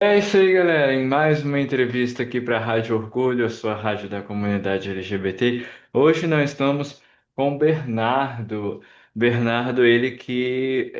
É isso aí, galera. Em mais uma entrevista aqui para a Rádio Orgulho, a sua rádio da comunidade LGBT. Hoje nós estamos com o Bernardo. Bernardo, ele que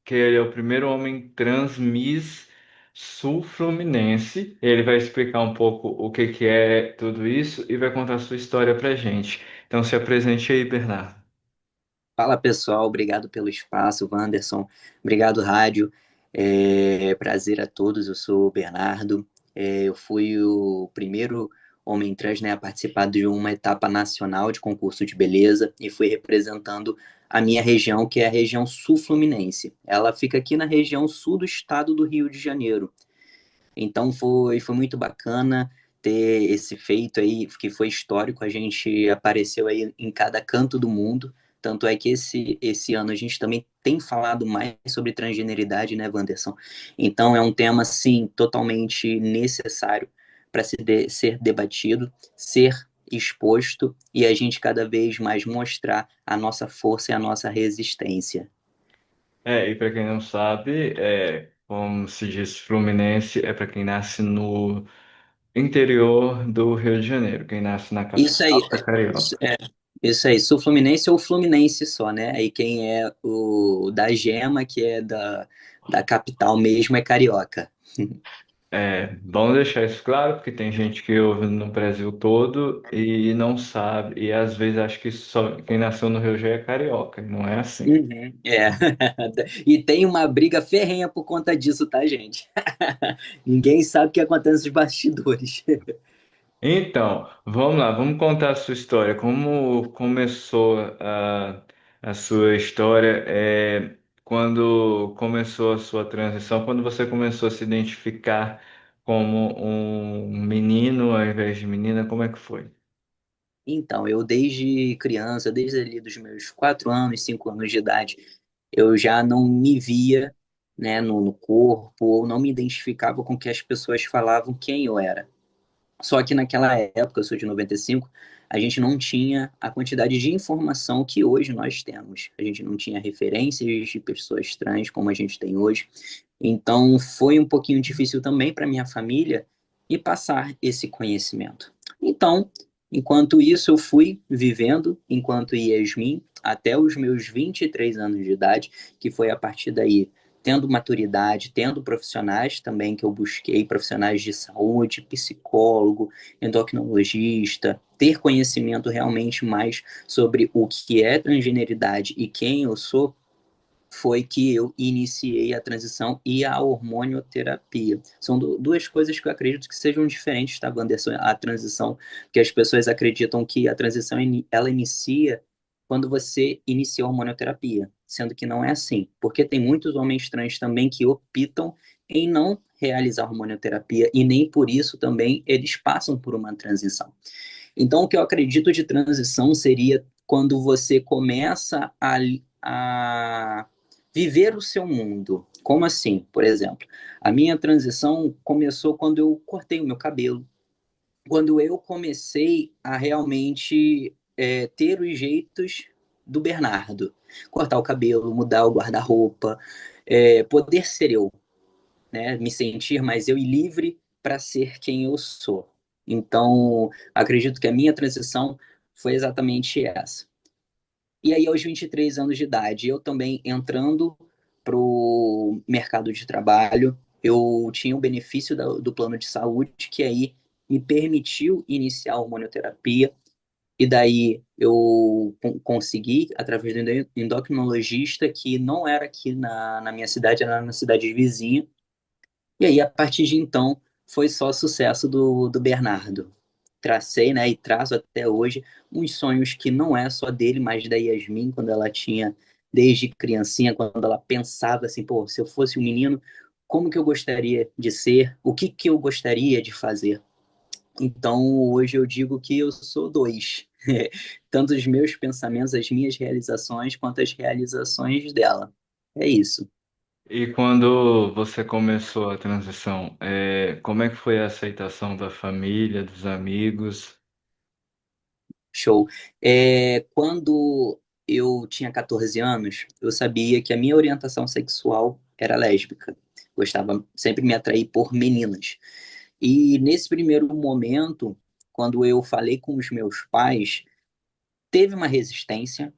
ele é o primeiro homem trans Miss Sul Fluminense. Ele vai explicar um pouco o que que é tudo isso e vai contar a sua história pra gente. Então se apresente aí, Bernardo. Fala pessoal, obrigado pelo espaço, Wanderson. Obrigado, rádio. Prazer a todos. Eu sou o Bernardo. Eu fui o primeiro homem trans, né, a participar de uma etapa nacional de concurso de beleza e fui representando a minha região, que é a região sul-fluminense. Ela fica aqui na região sul do estado do Rio de Janeiro. Então foi muito bacana ter esse feito aí, que foi histórico. A gente apareceu aí em cada canto do mundo. Tanto é que esse ano a gente também tem falado mais sobre transgeneridade, né, Wanderson? Então é um tema, assim, totalmente necessário para ser debatido, ser exposto e a gente cada vez mais mostrar a nossa força e a nossa resistência. E para quem não sabe, como se diz Fluminense, é para quem nasce no interior do Rio de Janeiro. Quem nasce na Isso aí, capital é carioca. isso aí, sul Fluminense ou Fluminense só, né? Aí quem é o da Gema, que é da capital mesmo, é carioca. É bom deixar isso claro, porque tem gente que ouve no Brasil todo e não sabe, e às vezes acha que só quem nasceu no Rio já é carioca, e não é assim. Uhum, é. E tem uma briga ferrenha por conta disso, tá, gente? Ninguém sabe o que acontece nos bastidores. Então, vamos lá, vamos contar a sua história. Como começou a sua história? Quando começou a sua transição? Quando você começou a se identificar como um menino ao invés de menina? Como é que foi? Então, eu desde criança, desde ali dos meus 4 anos, 5 anos de idade, eu já não me via, né, no corpo, ou não me identificava com o que as pessoas falavam quem eu era. Só que naquela época, eu sou de 95, a gente não tinha a quantidade de informação que hoje nós temos. A gente não tinha referências de pessoas trans como a gente tem hoje. Então, foi um pouquinho difícil também para minha família e passar esse conhecimento. Então, enquanto isso, eu fui vivendo enquanto Yasmin até os meus 23 anos de idade, que foi a partir daí tendo maturidade, tendo profissionais também que eu busquei, profissionais de saúde, psicólogo, endocrinologista, ter conhecimento realmente mais sobre o que é transgeneridade e quem eu sou, foi que eu iniciei a transição e a hormonioterapia. São duas coisas que eu acredito que sejam diferentes, tá, Wanderson? A transição, que as pessoas acreditam que a transição ela inicia quando você inicia a hormonioterapia, sendo que não é assim, porque tem muitos homens trans também que optam em não realizar hormonioterapia e nem por isso também eles passam por uma transição. Então, o que eu acredito de transição seria quando você começa a viver o seu mundo. Como assim? Por exemplo, a minha transição começou quando eu cortei o meu cabelo, quando eu comecei a realmente ter os jeitos do Bernardo. Cortar o cabelo, mudar o guarda-roupa, poder ser eu, né? Me sentir mais eu e livre para ser quem eu sou. Então, acredito que a minha transição foi exatamente essa. E aí, aos 23 anos de idade, eu também entrando para o mercado de trabalho, eu tinha o benefício do plano de saúde, que aí me permitiu iniciar a hormonioterapia, e daí eu consegui, através do endocrinologista, que não era aqui na minha cidade, era na cidade vizinha, e aí, a partir de então, foi só sucesso do Bernardo. Tracei, né, e traço até hoje uns sonhos que não é só dele, mas da Yasmin, quando ela tinha, desde criancinha, quando ela pensava assim, pô, se eu fosse um menino, como que eu gostaria de ser? O que que eu gostaria de fazer? Então, hoje eu digo que eu sou dois. Tanto os meus pensamentos, as minhas realizações, quanto as realizações dela. É isso. E quando você começou a transição, como é que foi a aceitação da família, dos amigos? Show. Quando eu tinha 14 anos, eu sabia que a minha orientação sexual era lésbica. Gostava, sempre me atraí por meninas. E nesse primeiro momento, quando eu falei com os meus pais, teve uma resistência,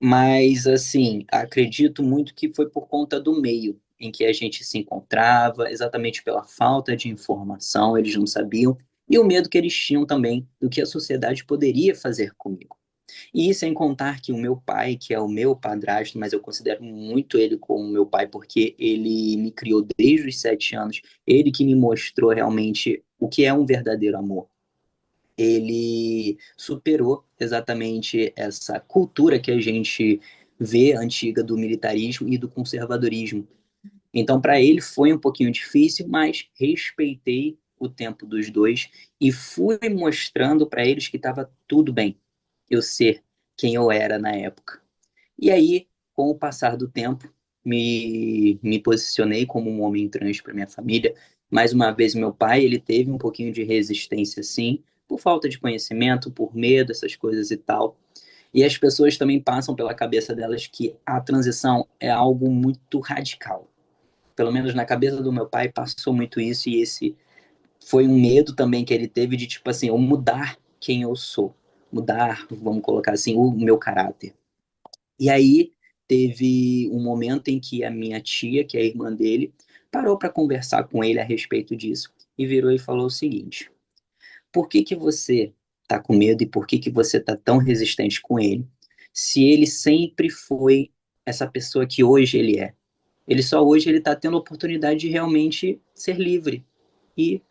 mas assim, acredito muito que foi por conta do meio em que a gente se encontrava, exatamente pela falta de informação, eles não sabiam, e o medo que eles tinham também do que a sociedade poderia fazer comigo. E sem contar que o meu pai, que é o meu padrasto, mas eu considero muito ele como meu pai, porque ele me criou desde os 7 anos, ele que me mostrou realmente o que é um verdadeiro amor. Ele superou exatamente essa cultura que a gente vê antiga do militarismo e do conservadorismo. Então, para ele foi um pouquinho difícil, mas respeitei o tempo dos dois e fui mostrando para eles que estava tudo bem eu ser quem eu era na época. E aí, com o passar do tempo, me posicionei como um homem trans para minha família. Mais uma vez, meu pai, ele teve um pouquinho de resistência, sim, por falta de conhecimento, por medo, essas coisas e tal. E as pessoas também passam pela cabeça delas que a transição é algo muito radical. Pelo menos na cabeça do meu pai passou muito isso, e esse foi um medo também que ele teve de, tipo assim, eu mudar quem eu sou, mudar, vamos colocar assim, o meu caráter. E aí teve um momento em que a minha tia, que é a irmã dele, parou para conversar com ele a respeito disso e virou e falou o seguinte: por que que você tá com medo e por que que você tá tão resistente com ele, se ele sempre foi essa pessoa que hoje ele é? Ele só hoje ele tá tendo a oportunidade de realmente ser livre e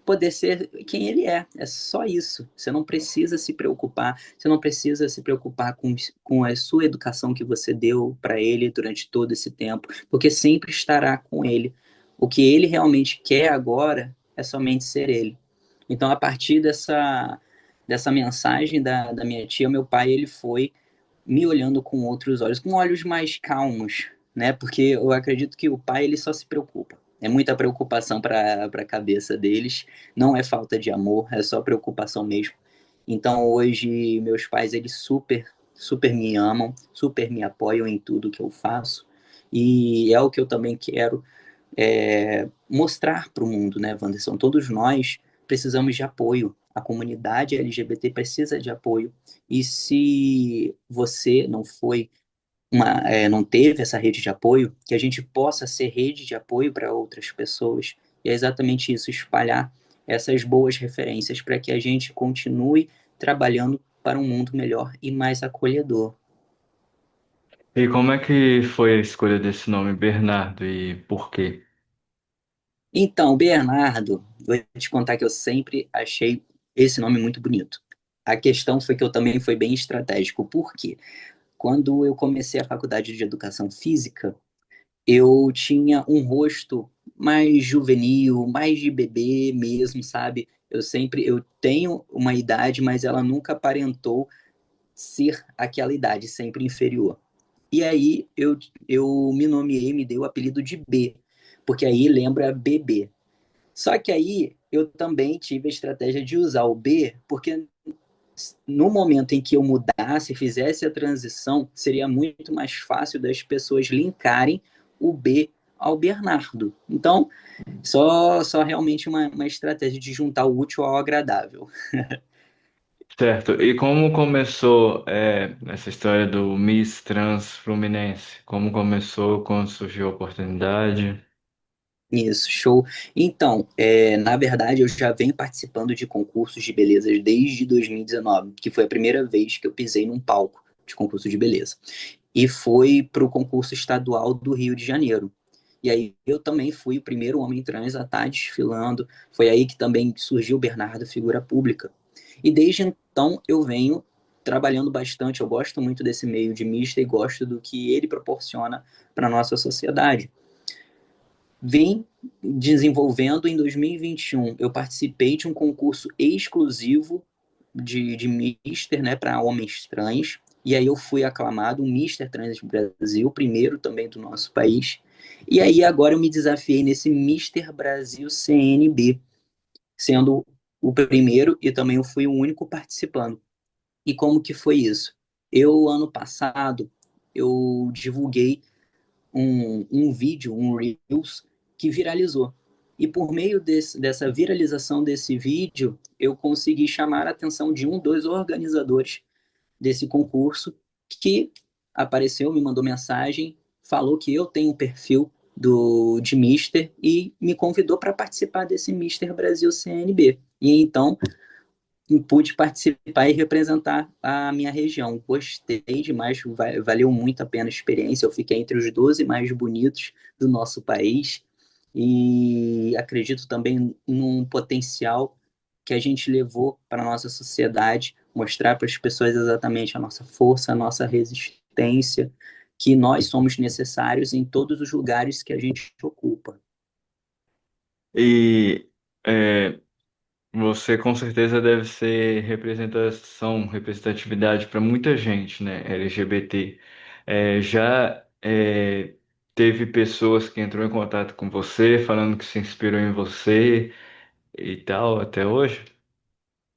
poder ser quem ele é. É só isso. Você não precisa se preocupar, você não precisa se preocupar com a sua educação que você deu para ele durante todo esse tempo, porque sempre estará com ele. O que ele realmente quer agora é somente ser ele. Então, a partir dessa mensagem da minha tia, meu pai ele foi me olhando com outros olhos, com olhos mais calmos, né? Porque eu acredito que o pai ele só se preocupa. É muita preocupação para a cabeça deles. Não é falta de amor, é só preocupação mesmo. Então hoje meus pais eles super me amam, super me apoiam em tudo que eu faço. E é o que eu também quero mostrar para o mundo, né, Wanderson? Todos nós precisamos de apoio. A comunidade LGBT precisa de apoio. E se você não teve essa rede de apoio, que a gente possa ser rede de apoio para outras pessoas. E é exatamente isso, espalhar essas boas referências para que a gente continue trabalhando para um mundo melhor e mais acolhedor. E como é que foi a escolha desse nome, Bernardo, e por quê? Então, Bernardo, vou te contar que eu sempre achei esse nome muito bonito. A questão foi que eu também fui bem estratégico. Por quê? Quando eu comecei a faculdade de educação física, eu tinha um rosto mais juvenil, mais de bebê mesmo, sabe? Eu tenho uma idade, mas ela nunca aparentou ser aquela idade, sempre inferior. E aí eu me nomeei, me dei o apelido de B, porque aí lembra bebê. Só que aí eu também tive a estratégia de usar o B, porque no momento em que eu mudasse, fizesse a transição, seria muito mais fácil das pessoas linkarem o B ao Bernardo. Então, só realmente uma estratégia de juntar o útil ao agradável. Certo. E como começou essa história do Miss Trans Fluminense? Como começou, quando surgiu a oportunidade? Isso, show. Então, na verdade, eu já venho participando de concursos de beleza desde 2019, que foi a primeira vez que eu pisei num palco de concurso de beleza. E foi para o concurso estadual do Rio de Janeiro. E aí eu também fui o primeiro homem trans a estar desfilando. Foi aí que também surgiu o Bernardo, figura pública. E desde então eu venho trabalhando bastante. Eu gosto muito desse meio de mista e gosto do que ele proporciona para a nossa sociedade. Vim desenvolvendo em 2021. Eu participei de um concurso exclusivo de Mister, né, para homens trans. E aí eu fui aclamado um Mister Trans Brasil, primeiro também do nosso país. E aí agora eu me desafiei nesse Mister Brasil CNB, sendo o primeiro e também eu fui o único participando. E como que foi isso? Eu, ano passado, eu divulguei um vídeo, um Reels, que viralizou. E por meio dessa viralização desse vídeo, eu consegui chamar a atenção de dois organizadores desse concurso que apareceu, me mandou mensagem, falou que eu tenho um perfil de Mister e me convidou para participar desse Mister Brasil CNB. E então pude participar e representar a minha região. Gostei demais, valeu muito a pena a experiência. Eu fiquei entre os 12 mais bonitos do nosso país e acredito também num potencial que a gente levou para a nossa sociedade, mostrar para as pessoas exatamente a nossa força, a nossa resistência, que nós somos necessários em todos os lugares que a gente ocupa. E é, você com certeza deve ser representatividade para muita gente, né? LGBT. Já teve pessoas que entrou em contato com você, falando que se inspirou em você e tal, até hoje?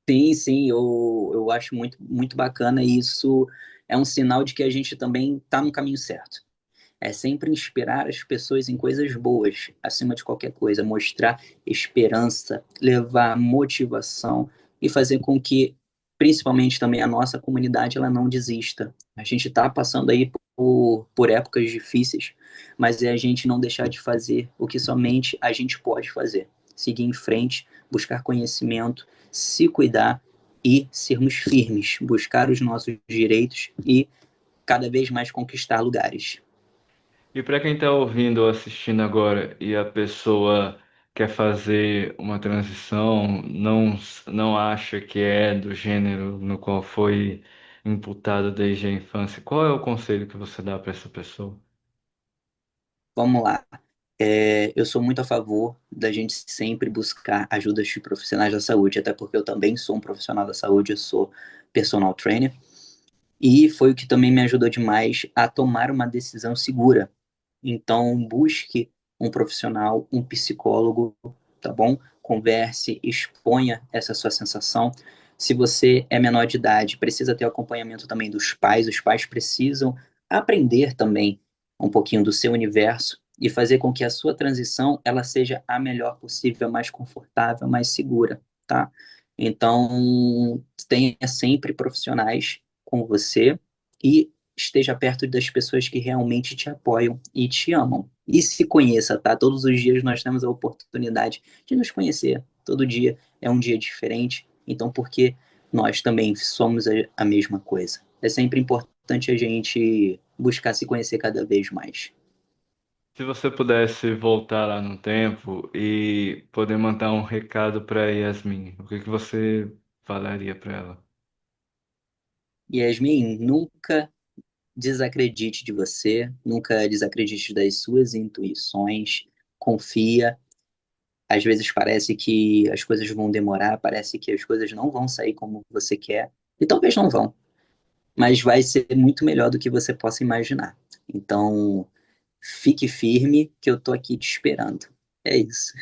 Sim, sim, eu acho muito, muito bacana e isso é um sinal de que a gente também está no caminho certo. É sempre inspirar as pessoas em coisas boas, acima de qualquer coisa, mostrar esperança, levar motivação e fazer com que, principalmente também a nossa comunidade, ela não desista. A gente está passando aí por épocas difíceis, mas é a gente não deixar de fazer o que somente a gente pode fazer. Seguir em frente, buscar conhecimento, se cuidar e sermos firmes, buscar os nossos direitos e cada vez mais conquistar lugares. E para quem está ouvindo ou assistindo agora e a pessoa quer fazer uma transição, não acha que é do gênero no qual foi imputado desde a infância, qual é o conselho que você dá para essa pessoa? Vamos lá. Eu sou muito a favor da gente sempre buscar ajudas de profissionais da saúde, até porque eu também sou um profissional da saúde, eu sou personal trainer, e foi o que também me ajudou demais a tomar uma decisão segura. Então, busque um profissional, um psicólogo, tá bom? Converse, exponha essa sua sensação. Se você é menor de idade, precisa ter o acompanhamento também dos pais. Os pais precisam aprender também um pouquinho do seu universo e fazer com que a sua transição ela seja a melhor possível, mais confortável, mais segura, tá? Então, tenha sempre profissionais com você e esteja perto das pessoas que realmente te apoiam e te amam. E se conheça, tá? Todos os dias nós temos a oportunidade de nos conhecer. Todo dia é um dia diferente, então por que nós também somos a mesma coisa? É sempre importante a gente buscar se conhecer cada vez mais. Se você pudesse voltar lá no tempo e poder mandar um recado para Yasmin, o que que você falaria para ela? Yasmin, nunca desacredite de você, nunca desacredite das suas intuições, confia. Às vezes parece que as coisas vão demorar, parece que as coisas não vão sair como você quer, e talvez não vão, mas vai ser muito melhor do que você possa imaginar. Então, fique firme que eu tô aqui te esperando. É isso.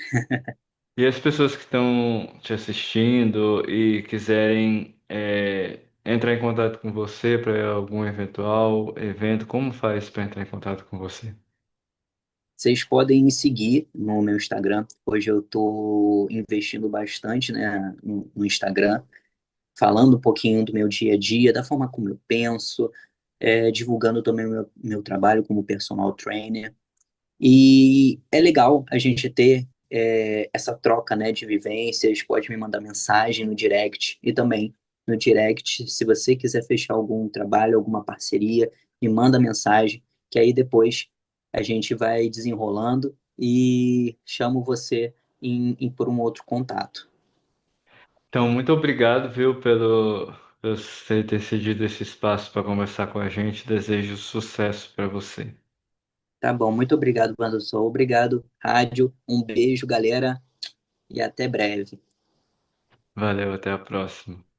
E as pessoas que estão te assistindo e quiserem entrar em contato com você para algum eventual evento, como faz para entrar em contato com você? Vocês podem me seguir no meu Instagram. Hoje eu estou investindo bastante, né, no Instagram, falando um pouquinho do meu dia a dia, da forma como eu penso, divulgando também o meu trabalho como personal trainer. E é legal a gente ter essa troca, né, de vivências. Pode me mandar mensagem no direct e também no direct, se você quiser fechar algum trabalho, alguma parceria, me manda mensagem, que aí depois a gente vai desenrolando e chamo você por um outro contato. Então, muito obrigado, viu, pelo você ter cedido esse espaço para conversar com a gente. Desejo sucesso para você. Tá bom, muito obrigado, Wanderson. Obrigado, rádio. Um beijo, galera, e até breve. Valeu, até a próxima.